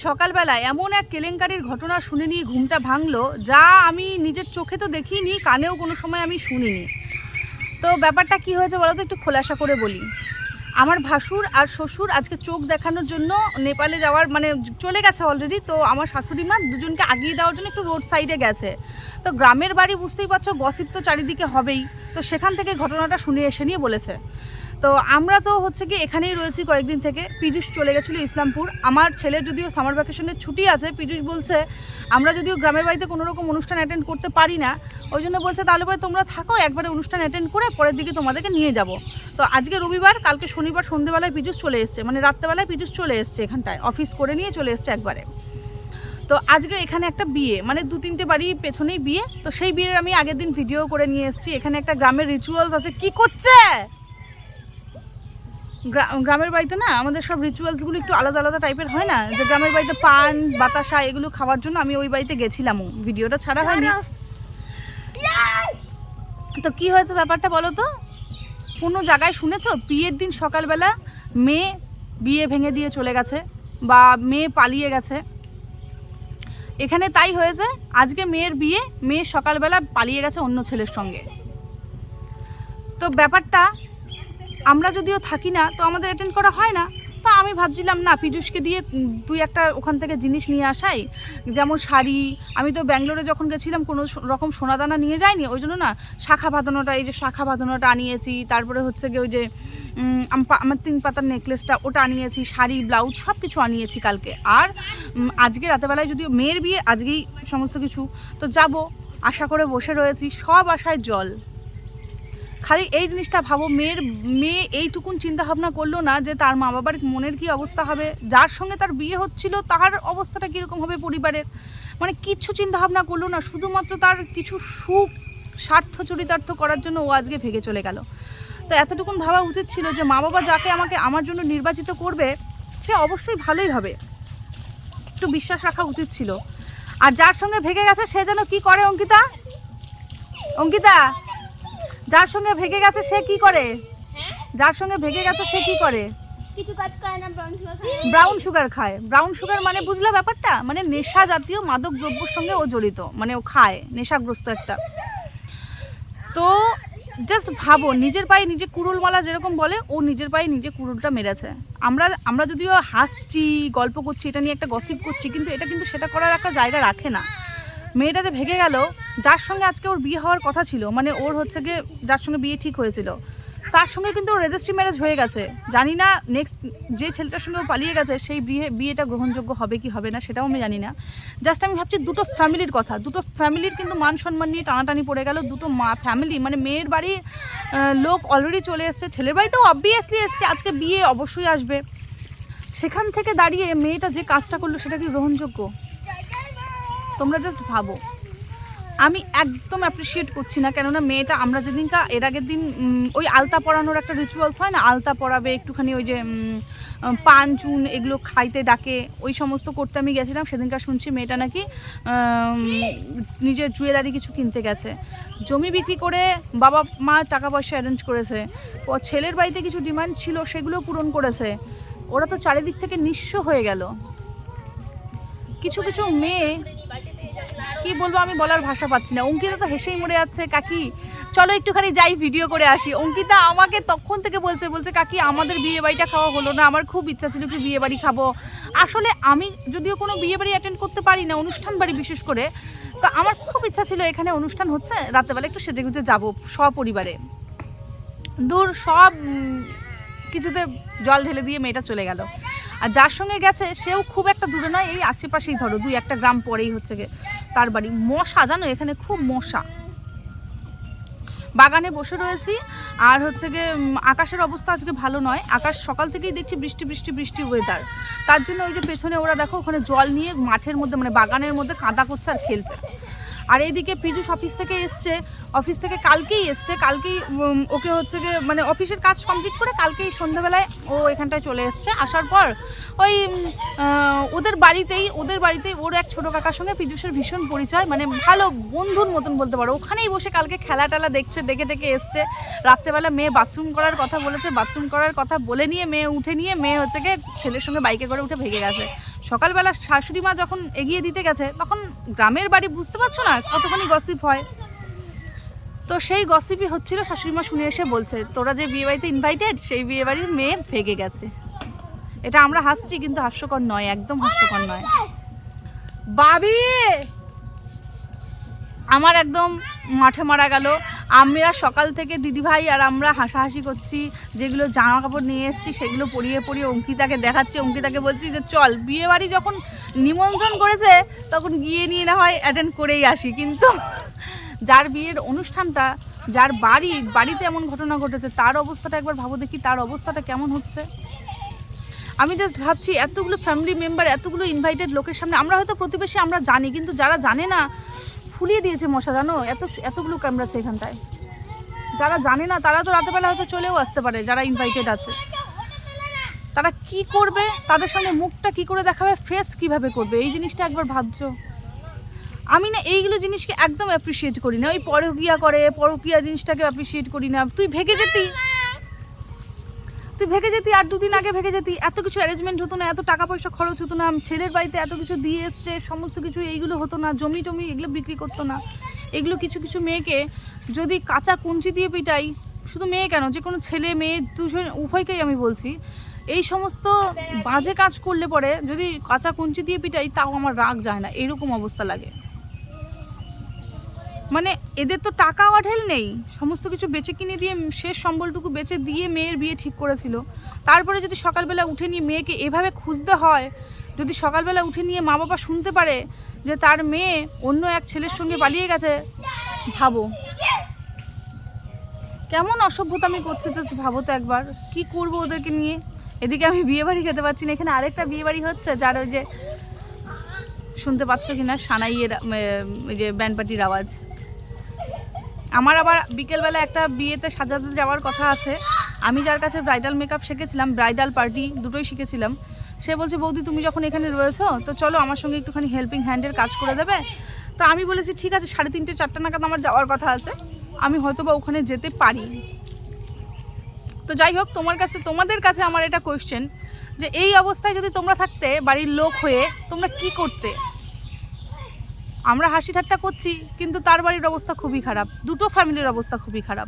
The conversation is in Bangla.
সকালবেলা এমন এক কেলেঙ্কারির ঘটনা শুনে নিয়ে ঘুমটা ভাঙলো, যা আমি নিজের চোখে তো দেখিনি, কানেও কোনো সময় আমি শুনিনি। তো ব্যাপারটা কি হয়েছে বলো তো, একটু খোলাসা করে বলি। আমার ভাসুর আর শ্বশুর আজকে চোখ দেখানোর জন্য নেপালে যাওয়ার মানে চলে গেছে অলরেডি। তো আমার শাশুড়ি মা দুজনকে আগিয়ে দেওয়ার জন্য একটু রোড সাইডে গেছে। তো গ্রামের বাড়ি বুঝতেই পারছো, গসিপ তো চারিদিকে হবেই। তো সেখান থেকে ঘটনাটা শুনে এসে নিয়ে বলেছে। তো আমরা তো হচ্ছে কি এখানেই রয়েছি কয়েকদিন থেকে। পীযূষ চলে গেছিলো ইসলামপুর। আমার ছেলের যদিও সামার ভ্যাকেশনের ছুটি আছে, পীযূষ বলছে আমরা যদিও গ্রামের বাড়িতে কোনো রকম অনুষ্ঠান অ্যাটেন্ড করতে পারি না, ওই জন্য বলছে তাহলে পরে তোমরা থাকো, একবারে অনুষ্ঠান অ্যাটেন্ড করে পরের দিকে তোমাদেরকে নিয়ে যাব। তো আজকে রবিবার, কালকে শনিবার সন্ধ্যেবেলায় পীযূষ চলে এসছে, মানে রাত্রেবেলায় পীযূষ চলে এসছে এখানটায়, অফিস করে নিয়ে চলে এসছে একবারে। তো আজকে এখানে একটা বিয়ে, মানে 2-3টে বাড়ি পেছনেই বিয়ে। তো সেই বিয়ের আমি আগের দিন ভিডিও করে নিয়ে এসেছি। এখানে একটা গ্রামের রিচুয়ালস আছে। কি করছে গ্রামের বাড়িতে না, আমাদের সব রিচুয়ালসগুলো একটু আলাদা আলাদা টাইপের হয় না, যে গ্রামের বাড়িতে পান বাতাসা এগুলো খাওয়ার জন্য আমি ওই বাড়িতে গেছিলামও, ভিডিওটা ছাড়া হয়নি। তো কি হয়েছে ব্যাপারটা বলো তো, কোনো জায়গায় শুনেছো বিয়ের দিন সকালবেলা মেয়ে বিয়ে ভেঙে দিয়ে চলে গেছে বা মেয়ে পালিয়ে গেছে? এখানে তাই হয়েছে। আজকে মেয়ের বিয়ে, মেয়ে সকালবেলা পালিয়ে গেছে অন্য ছেলের সঙ্গে। তো ব্যাপারটা আমরা যদিও থাকি না, তো আমাদের অ্যাটেন্ড করা হয় না। তো আমি ভাবছিলাম না, পীযূষকে দিয়ে 2-1টা ওখান থেকে জিনিস নিয়ে আসাই, যেমন শাড়ি। আমি তো ব্যাঙ্গালোরে যখন গেছিলাম কোনো রকম সোনাদানা নিয়ে যাইনি, ওই জন্য না শাখা বাঁধানোটা, এই যে শাখা বাঁধানোটা আনিয়েছি। তারপরে হচ্ছে গিয়ে ওই যে আমার 3 পাতার নেকলেসটা, ওটা আনিয়েছি। শাড়ি ব্লাউজ সব কিছু আনিয়েছি কালকে। আর আজকে রাতেবেলায় যদিও মেয়ের বিয়ে, আজকেই সমস্ত কিছু। তো যাব আশা করে বসে রয়েছি, সব আশায় জল। খালি এই জিনিসটা ভাবো, মেয়ে এইটুকুন চিন্তা ভাবনা করলো না যে তার মা বাবার মনের কি অবস্থা হবে, যার সঙ্গে তার বিয়ে হচ্ছিল তার অবস্থাটা কীরকম হবে পরিবারের, মানে কিচ্ছু চিন্তা ভাবনা করলো না। শুধুমাত্র তার কিছু সুখ স্বার্থ চরিতার্থ করার জন্য ও আজকে ভেগে চলে গেল। তো এতটুকুন ভাবা উচিত ছিল যে মা বাবা যাকে আমার জন্য নির্বাচিত করবে সে অবশ্যই ভালোই হবে, একটু বিশ্বাস রাখা উচিত ছিল। আর যার সঙ্গে ভেগে গেছে সে যেন কি করে, অঙ্কিতা যার সঙ্গে ভেগে গেছে সে কি করে? যার সঙ্গে ভেগে গেছে সে কি করে? কিছু কাজ করে না, ব্রাউন সুগার খায়। ব্রাউন সুগার মানে বুঝলে ব্যাপারটা, মানে নেশা জাতীয় মাদক দ্রব্যের সঙ্গে ও জড়িত, মানে ও খায়, নেশাগ্রস্ত একটা। তো জাস্ট ভাবো, নিজের পায়ে নিজে কুড়ুলমালা যেরকম বলে, ও নিজের পায়ে নিজে কুড়ুলটা মেরেছে। আমরা যদিও হাসছি, গল্প করছি, এটা নিয়ে একটা গসিপ করছি, কিন্তু এটা কিন্তু সেটা করার একটা জায়গা রাখে না। মেয়েটাতে ভেগে গেল, যার সঙ্গে আজকে ওর বিয়ে হওয়ার কথা ছিল, মানে ওর হচ্ছে গিয়ে যার সঙ্গে বিয়ে ঠিক হয়েছিল তার সঙ্গে কিন্তু ওর রেজিস্ট্রি ম্যারেজ হয়ে গেছে। জানি না নেক্সট যে ছেলেটার সঙ্গে ও পালিয়ে গেছে সেই বিয়েটা গ্রহণযোগ্য হবে কি হবে না সেটাও আমি জানি না। জাস্ট আমি ভাবছি দুটো ফ্যামিলির কথা, দুটো ফ্যামিলির কিন্তু মান সম্মান নিয়ে টানাটানি পড়ে গেল। দুটো ফ্যামিলি, মানে মেয়ের বাড়ি লোক অলরেডি চলে এসছে, ছেলের বাড়িতেও অবভিয়াসলি এসছে, আজকে বিয়ে অবশ্যই আসবে। সেখান থেকে দাঁড়িয়ে মেয়েটা যে কাজটা করলো সেটা কি গ্রহণযোগ্য? তোমরা জাস্ট ভাবো। আমি একদম অ্যাপ্রিসিয়েট করছি না, কেননা মেয়েটা, আমরা যেদিনকা এর আগের দিন ওই আলতা পরানোর একটা রিচুয়ালস হয় না, আলতা পরাবে একটুখানি, ওই যে পান চুন এগুলো খাইতে ডাকে, ওই সমস্ত করতে আমি গেছিলাম। সেদিনকার শুনছি মেয়েটা নাকি নিজের জুয়েলারি কিছু কিনতে গেছে, জমি বিক্রি করে বাবা মা টাকা পয়সা অ্যারেঞ্জ করেছে, ছেলের বাড়িতে কিছু ডিমান্ড ছিল সেগুলো পূরণ করেছে। ওরা তো চারিদিক থেকে নিঃস্ব হয়ে গেল। কিছু কিছু মেয়ে, কি বলবো আমি, বলার ভাষা পাচ্ছি না। অঙ্কিতা তো হেসেই মরে যাচ্ছে, কাকি চলো একটুখানি যাই ভিডিও করে আসি। অঙ্কিতা আমাকে তখন থেকে বলছে কাকি আমাদের বিয়ে বাড়িটা খাওয়া হলো না, আমার খুব ইচ্ছা ছিল একটু বিয়ে বাড়ি খাবো। আসলে আমি যদিও কোনো বিয়ে বাড়ি অ্যাটেন্ড করতে পারি না, অনুষ্ঠান বাড়ি বিশেষ করে, তো আমার খুব ইচ্ছা ছিল এখানে অনুষ্ঠান হচ্ছে রাত্রেবেলা একটু সেজে গুজে যাবো সপরিবারে। দূর সব কিছুতে জল ঢেলে দিয়ে মেয়েটা চলে গেল। আর যার সঙ্গে গেছে সেও খুব একটা দূরে নয়, এই আশেপাশেই, ধরো 2-1টা গ্রাম পরেই হচ্ছে গিয়ে তার বাড়ি। মশা জানো, এখানে খুব মশা। বাগানে বসে রয়েছি, আর হচ্ছে গিয়ে আকাশের অবস্থা আজকে ভালো নয়। আকাশ সকাল থেকেই দেখছি বৃষ্টি বৃষ্টি বৃষ্টি ওয়েদার। তার জন্য ওই যে পেছনে ওরা দেখো ওখানে জল নিয়ে মাঠের মধ্যে, মানে বাগানের মধ্যে কাদা করছে আর খেলছে। আর এইদিকে পীযূষ অফিস থেকে এসছে, অফিস থেকে কালকেই এসছে, কালকেই ওকে হচ্ছে গিয়ে মানে অফিসের কাজ কমপ্লিট করে কালকেই সন্ধ্যাবেলায় ও এখানটায় চলে এসছে। আসার পর ওই ওদের বাড়িতেই ওর এক ছোটো কাকার সঙ্গে পীযূষের ভীষণ পরিচয়, মানে ভালো বন্ধুর মতন বলতে পারো। ওখানেই বসে কালকে খেলা টেলা দেখছে, দেখে এসছে। রাত্রেবেলা মেয়ে বাথরুম করার কথা বলেছে, বাথরুম করার কথা বলে নিয়ে মেয়ে উঠে নিয়ে মেয়ে হচ্ছে গিয়ে ছেলের সঙ্গে বাইকে করে উঠে ভেগে গেছে। সকালবেলা শাশুড়ি মা যখন এগিয়ে দিতে গেছে তখন গ্রামের বাড়ি বুঝতে পারছো না কতখানি গসিপ হয়। তো সেই গসিপই হচ্ছিল, শাশুড়ি মা শুনে এসে বলছে তোরা যে বিয়ে বাড়িতে ইনভাইটেড সেই বিয়ে বাড়ির মেয়ে ভেগে গেছে। এটা আমরা হাসছি কিন্তু হাস্যকর নয়, একদম হাস্যকর নয়। বাবি আমার একদম মাঠে মারা গেল। আমরা সকাল থেকে দিদিভাই আর আমরা হাসাহাসি করছি, যেগুলো জামা কাপড় নিয়ে এসেছি সেগুলো পরিয়ে পরিয়ে অঙ্কিতাকে দেখাচ্ছি। অঙ্কিতাকে বলছি যে চল বিয়ে বাড়ি যখন নিমন্ত্রণ করেছে তখন গিয়ে নিয়ে না হয় অ্যাটেন্ড করেই আসি। কিন্তু যার বিয়ের অনুষ্ঠানটা, যার বাড়িতে এমন ঘটনা ঘটেছে তার অবস্থাটা একবার ভাবো দেখি, তার অবস্থাটা কেমন হচ্ছে। আমি জাস্ট ভাবছি এতগুলো ফ্যামিলি মেম্বার, এতগুলো ইনভাইটেড লোকের সামনে, আমরা হয়তো প্রতিবেশী আমরা জানি, কিন্তু যারা জানে না ফুলিয়ে দিয়েছে মশা, জানো এতগুলো ক্যামেরা আছে এখানটায়। যারা জানে না তারা তো রাতেবেলা হয়তো চলেও আসতে পারে, যারা ইনভাইটেড আছে তারা কি করবে, তাদের সামনে মুখটা কি করে দেখাবে, ফেস কিভাবে করবে, এই জিনিসটা একবার ভাবছো। আমি না এইগুলো জিনিসকে একদম অ্যাপ্রিসিয়েট করি না। ওই পরকীয়া জিনিসটাকে অ্যাপ্রিসিয়েট করি না। তুই ভেগে যেতি আর দুদিন আগে ভেগে যেতি, এত কিছু অ্যারেঞ্জমেন্ট হতো না, এত টাকা পয়সা খরচ হতো না, ছেলের বাড়িতে এত কিছু দিয়ে এসছে, সমস্ত কিছু এইগুলো হতো না, জমি টমি এগুলো বিক্রি করতো না। এগুলো কিছু মেয়েকে যদি কাঁচা কুঞ্চি দিয়ে পিটাই, শুধু মেয়ে কেন, যে কোনো ছেলে মেয়ে দুজন উভয়কেই আমি বলছি, এই সমস্ত বাজে কাজ করলে পরে যদি কাঁচা কুঞ্চি দিয়ে পিটাই তাও আমার রাগ যায় না, এরকম অবস্থা লাগে। মানে এদের তো টাকা আঢেল নেই, সমস্ত কিছু বেচে কিনে দিয়ে শেষ সম্বলটুকু বেচে দিয়ে মেয়ের বিয়ে ঠিক করেছিল। তারপরে যদি সকালবেলা উঠে নিয়ে মেয়েকে এভাবে খুঁজতে হয়, যদি সকালবেলা উঠে নিয়ে মা বাবা শুনতে পারে যে তার মেয়ে অন্য এক ছেলের সঙ্গে পালিয়ে গেছে, ভাবো কেমন অসভ্যতামি করছে। জাস্ট ভাবো তো একবার, কি করবো ওদেরকে নিয়ে। এদিকে আমি বিয়ে বাড়ি খেতে পারছি না, এখানে আরেকটা বিয়ে বাড়ি হচ্ছে, যার ওই যে শুনতে পাচ্ছ কিনা সানাইয়ের ওই যে ব্যান্ড পার্টির আওয়াজ। আমার আবার বিকেলবেলা একটা বিয়েতে সাজাতে যাওয়ার কথা আছে। আমি যার কাছে ব্রাইডাল মেকআপ শিখেছিলাম, ব্রাইডাল পার্টি দুটোই শিখেছিলাম, সে বলছে বৌদি তুমি যখন এখানে রয়েছো তো চলো আমার সঙ্গে একটুখানি হেল্পিং হ্যান্ডের কাজ করে দেবে। তো আমি বলেছি ঠিক আছে, 3:30 4টা নাগাদ আমার যাওয়ার কথা আছে, আমি হয়তো বা ওখানে যেতে পারি। তো যাই হোক, তোমাদের কাছে আমার এটা কোয়েশ্চেন যে এই অবস্থায় যদি তোমরা থাকতে বাড়ির লোক হয়ে তোমরা কি করতে। আমরা হাসি ঠাট্টা করছি কিন্তু তার বাড়ির অবস্থা খুবই খারাপ, দুটো ফ্যামিলির অবস্থা খুবই খারাপ।